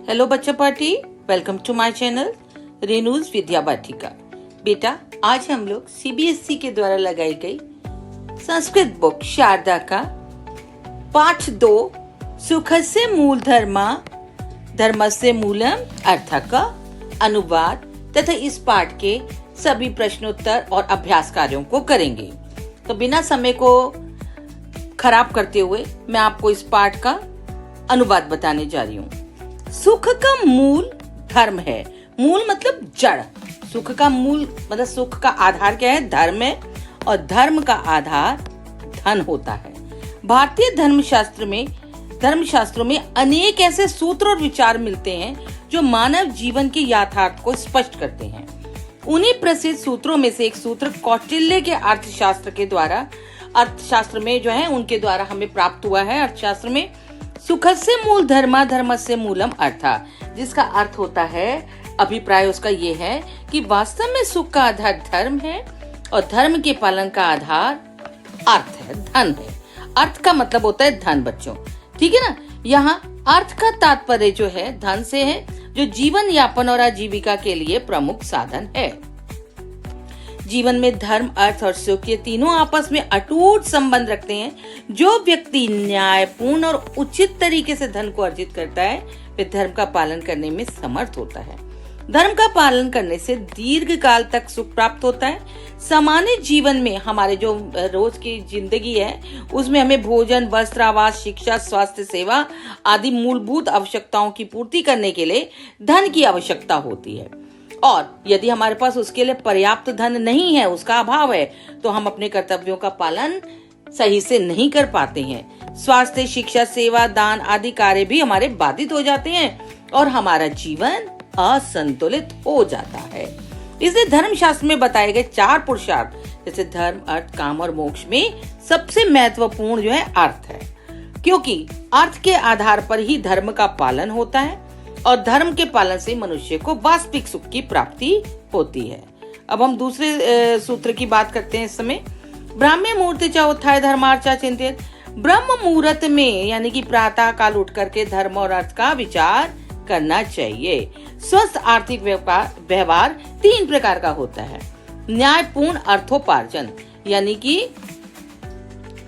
Hello बच्चा party, welcome to my channel Renu's Vidya Vatika. बेटा, आज हम लोग सीबीएसई के द्वारा लगाई गई संस्कृत बुक शारदा का पाठ 2 सुखस्य मूल धर्मा धर्मस्य मूलम अर्थ का अनुवाद तथा इस पाठ के सभी प्रश्नोत्तर और अभ्यास कार्यों को करेंगे। तो बिना समय को खराब करते हुए मैं आपको इस पाठ का अनुवाद बताने जा रही हूँ। सुख का मूल धर्म है। मूल मतलब जड़। सुख का मूल मतलब सुख का आधार क्या है? धर्म है, और धर्म का आधार धन होता है। भारतीय धर्मशास्त्रों में अनेक ऐसे सूत्र और विचार मिलते हैं जो मानव जीवन के यथार्थ को स्पष्ट करते हैं। उन्हीं प्रसिद्ध सूत्रों में से एक सूत्र कौटिल्य के अर्थशास्त्र में जो है उनके द्वारा हमें प्राप्त हुआ है। अर्थशास्त्र में सुखस्य मूल धर्मा धर्मस्य मूलम अर्था, जिसका अर्थ होता है, अभिप्राय उसका ये है कि वास्तव में सुख का आधार धर्म है और धर्म के पालन का आधार अर्थ है, धन है। अर्थ का मतलब होता है धन बच्चों, ठीक है ना। यहाँ अर्थ का तात्पर्य जो है धन से है, जो जीवन यापन और आजीविका के लिए प्रमुख साधन है। जीवन में धर्म, अर्थ और सुख ये तीनों आपस में अटूट संबंध रखते हैं। जो व्यक्ति न्यायपूर्ण और उचित तरीके से धन को अर्जित करता है वह धर्म का पालन करने में समर्थ होता है। धर्म का पालन करने से दीर्घ काल तक सुख प्राप्त होता है। सामान्य जीवन में हमारे जो रोज की जिंदगी है उसमें हमें भोजन, वस्त्र, आवास, शिक्षा, स्वास्थ्य सेवा आदि मूलभूत आवश्यकताओं की पूर्ति करने के लिए धन की आवश्यकता होती है। और यदि हमारे पास उसके लिए पर्याप्त धन नहीं है, उसका अभाव है, तो हम अपने कर्तव्यों का पालन सही से नहीं कर पाते हैं। स्वास्थ्य, शिक्षा, सेवा, दान आदि कार्य भी हमारे बाधित हो जाते हैं और हमारा जीवन असंतुलित हो जाता है। इसलिए धर्मशास्त्र में बताए गए 4 पुरुषार्थ जैसे धर्म, अर्थ, काम और मोक्ष में सबसे महत्वपूर्ण जो है अर्थ है, क्योंकि अर्थ के आधार पर ही धर्म का पालन होता है और धर्म के पालन से मनुष्य को वास्तविक सुख की प्राप्ति होती है। अब हम दूसरे सूत्र की बात करते हैं इस समय। ब्राह्म्य मुहूर्ते च उत्थाय धर्मार्चा चिंतित। ब्रह्म मुहूर्त में यानी कि प्रातः काल उठ करके धर्म और अर्थ का विचार करना चाहिए। स्वस्थ आर्थिक व्यवहार 3 प्रकार का होता है। न्यायपूर्ण अर्थोपार्जन यानी कि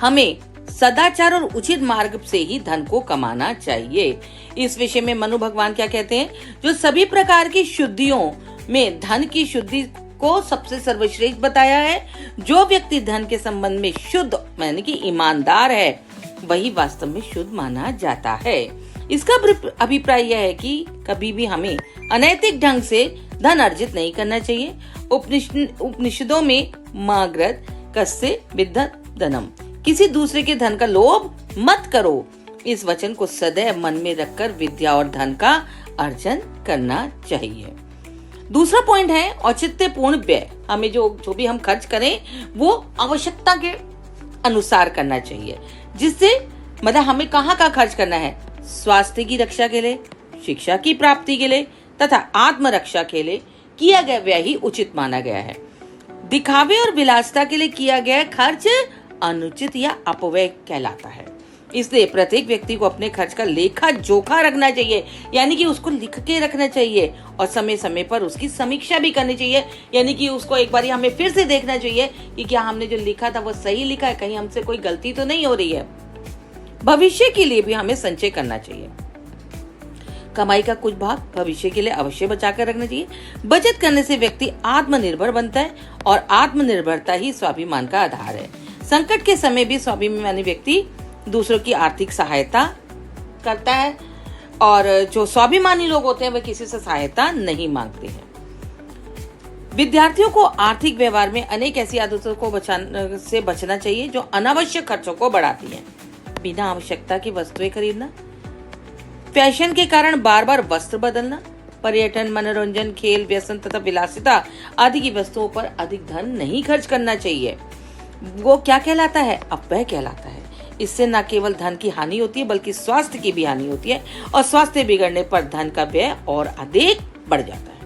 हमें सदाचार और उचित मार्ग से ही धन को कमाना चाहिए। इस विषय में मनु भगवान क्या कहते हैं? जो सभी प्रकार की शुद्धियों में धन की शुद्धि को सबसे सर्वश्रेष्ठ बताया है। जो व्यक्ति धन के संबंध में शुद्ध यानी कि ईमानदार है वही वास्तव में शुद्ध माना जाता है। इसका अभिप्राय यह है कि कभी भी हमें अनैतिक ढंग से धन अर्जित नहीं करना चाहिए। उपनिषदों में माग्रत कस्य विद्यत धनम, किसी दूसरे के धन का लोभ मत करो, इस वचन को सदैव मन में रखकर विद्या और धन का अर्जन करना चाहिए। दूसरा पॉइंट है औचित्यपूर्ण व्यय। हमें जो भी हम खर्च करें वो आवश्यकता के अनुसार करना चाहिए, जिससे मतलब हमें कहाँ का खर्च करना है? स्वास्थ्य की रक्षा के लिए, शिक्षा की प्राप्ति के लिए तथा आत्मरक्षा के लिए किया गया व्यय ही उचित माना गया है। दिखावे और विलासिता के लिए किया गया खर्च अनुचित या अपव्यय कहलाता है। इसलिए प्रत्येक व्यक्ति को अपने खर्च का लेखा जोखा रखना चाहिए, यानी कि उसको लिख के रखना चाहिए और समय समय पर उसकी समीक्षा भी करनी चाहिए। यानी कि उसको एक बार हमें फिर से देखना चाहिए कि क्या हमने जो लिखा था वो सही लिखा है, कहीं हमसे कोई गलती तो नहीं हो रही है। भविष्य के लिए भी हमें संचय करना चाहिए। कमाई का कुछ भाग भविष्य के लिए अवश्य बचा कर रखना चाहिए। बचत करने से व्यक्ति आत्मनिर्भर बनता है और आत्मनिर्भरता ही स्वाभिमान का आधार है। संकट के समय भी स्वाभिमानी व्यक्ति दूसरों की आर्थिक सहायता करता है और जो स्वाभिमानी लोग होते हैं वे किसी से सहायता नहीं मांगते हैं। विद्यार्थियों को आर्थिक व्यवहार में अनेक ऐसी आदतों से बचना चाहिए जो अनावश्यक खर्चों को बढ़ाती हैं। बिना आवश्यकता की वस्तुएं खरीदना, फैशन के कारण बार बार वस्त्र बदलना, पर्यटन, मनोरंजन, खेल, व्यसन तथा विलासिता आदि की वस्तुओं पर अधिक धन नहीं खर्च करना चाहिए। वो क्या कहलाता है? अपव्यय कहलाता है। इससे न केवल धन की हानि होती है बल्कि स्वास्थ्य की भी हानि होती है और स्वास्थ्य बिगड़ने पर धन का व्यय और अधिक बढ़ जाता है।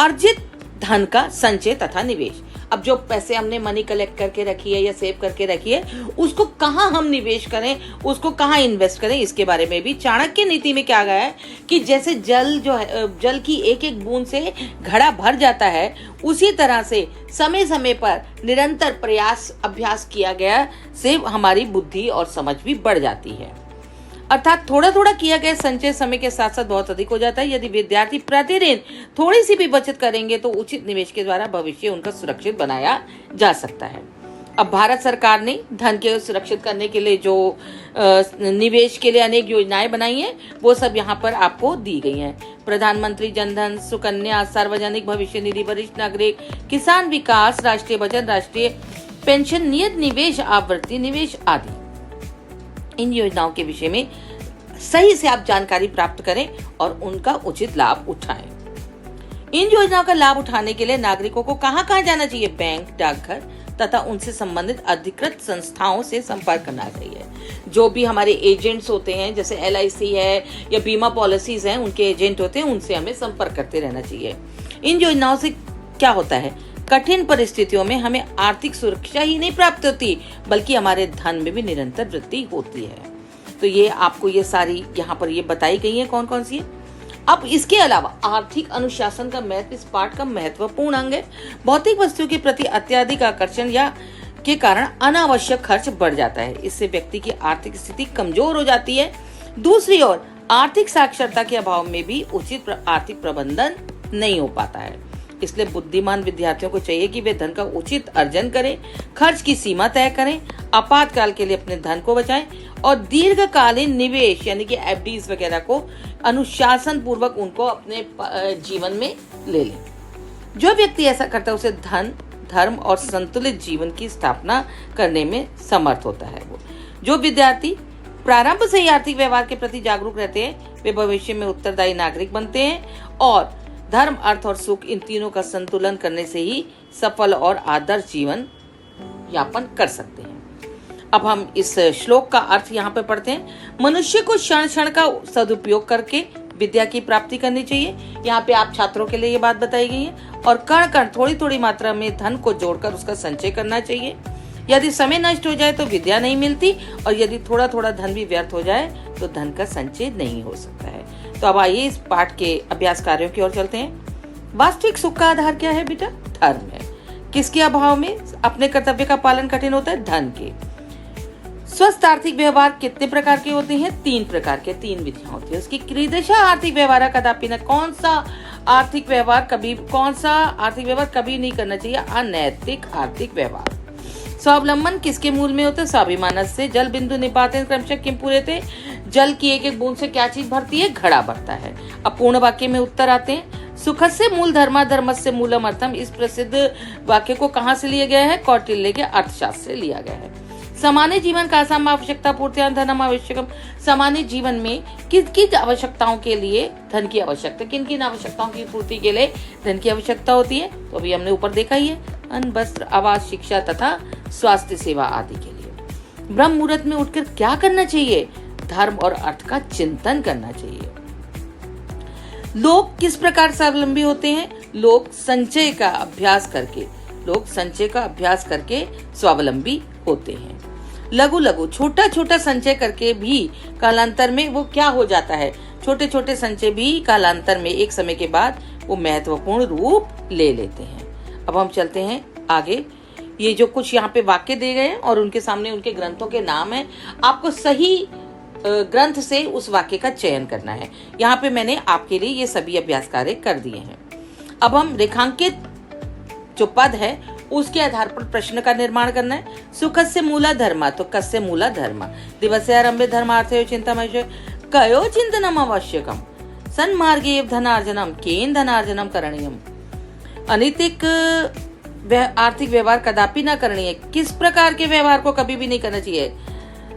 अर्जित धन का संचय तथा निवेश। अब जो पैसे हमने मनी कलेक्ट करके रखी है या सेव करके रखी है, उसको कहाँ हम निवेश करें, उसको कहाँ इन्वेस्ट करें, इसके बारे में भी चाणक्य नीति में क्या गया है कि जैसे जल जो है, जल की एक एक बूंद से घड़ा भर जाता है, उसी तरह से समय समय पर निरंतर प्रयास अभ्यास किया गया से हमारी बुद्धि और समझ भी बढ़ जाती है। अर्थात थोड़ा थोड़ा किया गया संचय समय के साथ साथ बहुत अधिक हो जाता है। यदि विद्यार्थी प्रतिदिन थोड़ी सी भी बचत करेंगे तो उचित निवेश के द्वारा भविष्य उनका सुरक्षित बनाया जा सकता है। अब भारत सरकार ने धन के सुरक्षित करने के लिए जो निवेश के लिए अनेक योजनाएं बनाई हैं, वो सब यहाँ पर आपको दी गई हैं। प्रधानमंत्री जनधन, सुकन्या, सार्वजनिक भविष्य निधि, वरिष्ठ नागरिक, किसान विकास, राष्ट्रीय बचत, राष्ट्रीय पेंशन, नियत निवेश, आवृत्ति निवेश आदि। इन योजनाओं के विषय में सही से आप जानकारी प्राप्त करें और उनका उचित लाभ उठाएं। इन योजनाओं का लाभ उठाने के लिए नागरिकों को कहां कहां जाना चाहिए? बैंक, डाकघर तथा उनसे संबंधित अधिकृत संस्थाओं से संपर्क करना चाहिए। जो भी हमारे एजेंट्स होते हैं, जैसे LIC है या बीमा पॉलिसीज हैं, उनके एजेंट होते हैं, उनसे हमें संपर्क करते रहना चाहिए। इन योजनाओं से क्या होता है? कठिन परिस्थितियों में हमें आर्थिक सुरक्षा ही नहीं प्राप्त होती, बल्कि हमारे धन में भी निरंतर वृद्धि होती है। तो ये आपको ये सारी यहाँ पर ये बताई गई है कौन कौन सी है। अब इसके अलावा आर्थिक अनुशासन का महत्व इस पाठ का महत्वपूर्ण अंग है। भौतिक वस्तुओं के प्रति अत्यधिक आकर्षण या के कारण अनावश्यक खर्च बढ़ जाता है। इससे व्यक्ति की आर्थिक स्थिति कमजोर हो जाती है। दूसरी ओर आर्थिक साक्षरता के अभाव में भी उचित आर्थिक प्रबंधन नहीं हो पाता है। इसलिए बुद्धिमान विद्यार्थियों को चाहिए कि वे धन का उचित अर्जन करें, खर्च की सीमा तय करें, आपातकाल के लिए अपने धन को बचाएं और दीर्घकालीन निवेश यानी कि FDs वगैरह को अनुशासन पूर्वक उनको अपने जीवन में ले लें। जो व्यक्ति ऐसा करता है उसे धन, धर्म और संतुलित जीवन की स्थापना करने में समर्थ होता है। वो जो विद्यार्थी प्रारंभ से ही आर्थिक व्यवहार के प्रति जागरूक रहते हैं, वे भविष्य में उत्तरदायी नागरिक बनते हैं और धर्म, अर्थ और सुख, इन तीनों का संतुलन करने से ही सफल और आदर्श जीवन यापन कर सकते हैं। अब हम इस श्लोक का अर्थ यहाँ पे पढ़ते हैं। मनुष्य को क्षण क्षण का सदुपयोग करके विद्या की प्राप्ति करनी चाहिए। यहाँ पे आप छात्रों के लिए ये बात बताई गई है। और कण कण थोड़ी थोड़ी मात्रा में धन को जोड़कर उसका संचय करना चाहिए। यदि समय नष्ट हो जाए तो विद्या नहीं मिलती, और यदि थोड़ा थोड़ा धन भी व्यर्थ हो जाए तो धन का संचय नहीं हो सकता है। तो अब आइए इस पाठ के अभ्यास कार्यों की ओर चलते हैं। वास्तविक सुख का आधार क्या है बेटा? धर्म है। किसके अभाव में अपने कर्तव्य का पालन कठिन होता है? धन के। स्वस्थ आर्थिक व्यवहार कितने प्रकार के होते हैं? 3 प्रकार के, 3 विधियां होती है उसकी। क्रीदशा आर्थिक व्यवहार कदापि न, कौन सा आर्थिक व्यवहार कभी नहीं करना चाहिए? अनैतिक आर्थिक व्यवहार। स्वावलंबन किसके मूल में होता है? स्वाभिमान से। जल बिंदु निपातेन क्रमशः किम पूरे थे, जल की एक एक बूंद से क्या चीज भरती है? घड़ा भरता है। अब पूर्ण वाक्य में उत्तर आते हैं। सुखस्य मूल धर्मा, धर्मस्य मूलम अर्थम। इस प्रसिद्ध वाक्य को कहाँ से लिया गया है? कौटिल्य के अर्थशास्त्र से लिया गया है। सामान्य जीवन का आसाम आवश्यकता पूर्ति धनम आवश्यकम। सामान्य जीवन में किन किन आवश्यकताओं के लिए धन की आवश्यकता, किन किन आवश्यकताओं की पूर्ति के लिए धन की आवश्यकता होती है? तो अभी हमने ऊपर देखा ही है। अन्न, वस्त्र, आवास, शिक्षा तथा स्वास्थ्य सेवा आदि के लिए। ब्रह्म मुहूर्त में उठकर क्या करना चाहिए? धर्म और अर्थ का चिंतन करना चाहिए। लोग किस प्रकार स्वावलंबी होते हैं? लोग संचय का अभ्यास करके स्वावलंबी होते हैं। लघु लघु छोटा छोटा संचय करके भी कालांतर में वो क्या हो जाता है? छोटे छोटे संचय भी कालांतर में एक समय के बाद वो महत्वपूर्ण रूप ले लेते हैं। अब हम चलते हैं आगे। ये जो कुछ यहाँ पे वाक्य दिए गए हैं और उनके सामने उनके ग्रंथों के नाम है, आपको सही ग्रंथ से उस वाक्य का चयन करना है। यहाँ पे मैंने आपके लिए ये सभी अभ्यास कार्य कर दिए हैं। अब हम रेखांकित जो पद है उसके आधार पर प्रश्न का निर्माण करना है। सुखस्य मूला धर्मा, तो कस्य मूला धर्मा। दिवसे आरंभे धर्मार्थे चिंतनमय कयो चिंतनम आवश्यकम। सन्मार्गे धनार्जनम केन धनार्जनम करणीयम। अनैतिक आर्थिक व्यवहार कदापि न करणीय। किस प्रकार के व्यवहार को कभी भी नहीं करना चाहिए?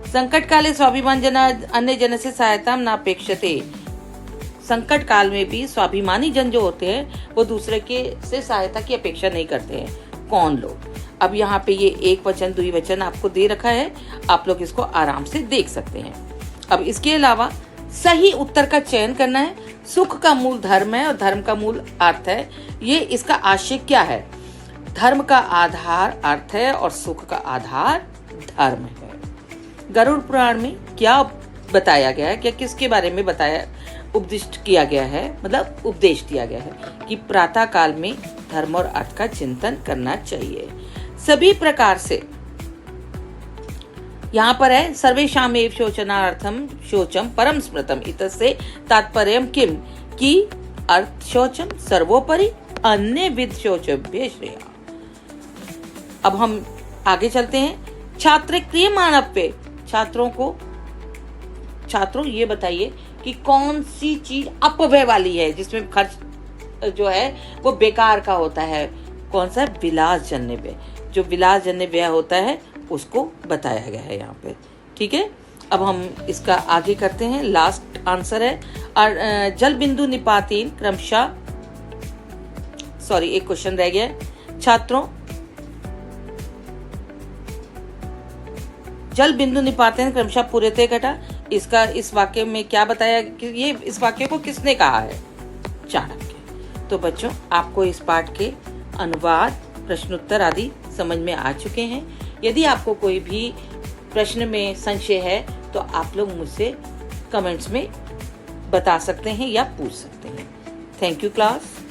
संकट काले स्वाभिमान जना अन्य जन से सहायता न अपेक्षते। संकट काल में भी स्वाभिमानी जन जो होते हैं वो दूसरे के से सहायता की अपेक्षा नहीं करते हैं। कौन लोग? अब यहाँ पे ये एक वचन द्विवचन आपको दे रखा है, आप लोग इसको आराम से देख सकते हैं। अब इसके अलावा सही उत्तर का चयन करना है। सुख का मूल धर्म है और धर्म का मूल अर्थ है। ये इसका आशय क्या है? धर्म का आधार अर्थ है और सुख का आधार धर्म है। गरुड़ पुराण में क्या बताया गया है, क्या किसके बारे में बताया उपदिष्ट किया गया है, मतलब उपदेश दिया गया है कि प्रातः काल में धर्म और अर्थ का चिंतन करना चाहिए सभी प्रकार से। यहाँ पर है सर्वेषाम एव शोचनार्थम शौचम परम स्मृतम इतस्य तात्पर्यम किम कि अर्थ शौचम सर्वोपरि अन्य विध शौचभ्य श्रेया। अब हम आगे चलते हैं। छात्र क्रियमाणव्य, छात्रों ये बताइए कि कौन सी चीज अपव्यय वाली है, जिसमें खर्च जो है वो बेकार का होता है। कौन सा? विलासजन्य व्यय। जो विलासजन्य व्यय होता है उसको बताया गया है यहाँ पे। ठीक है, अब हम इसका आगे करते हैं। लास्ट आंसर है और जल बिंदु निपातीन क्रमशः, एक क्वेश्चन रह गया छात्रों। जल बिंदु निपातेन क्रमशः पूर्यते घटा, इसका इस वाक्य में क्या बताया कि ये इस वाक्य को किसने कहा है? चाणक्य। तो बच्चों, आपको इस पाठ के अनुवाद, प्रश्नोत्तर आदि समझ में आ चुके हैं। यदि आपको कोई भी प्रश्न में संशय है तो आप लोग मुझसे कमेंट्स में बता सकते हैं या पूछ सकते हैं। Thank you class.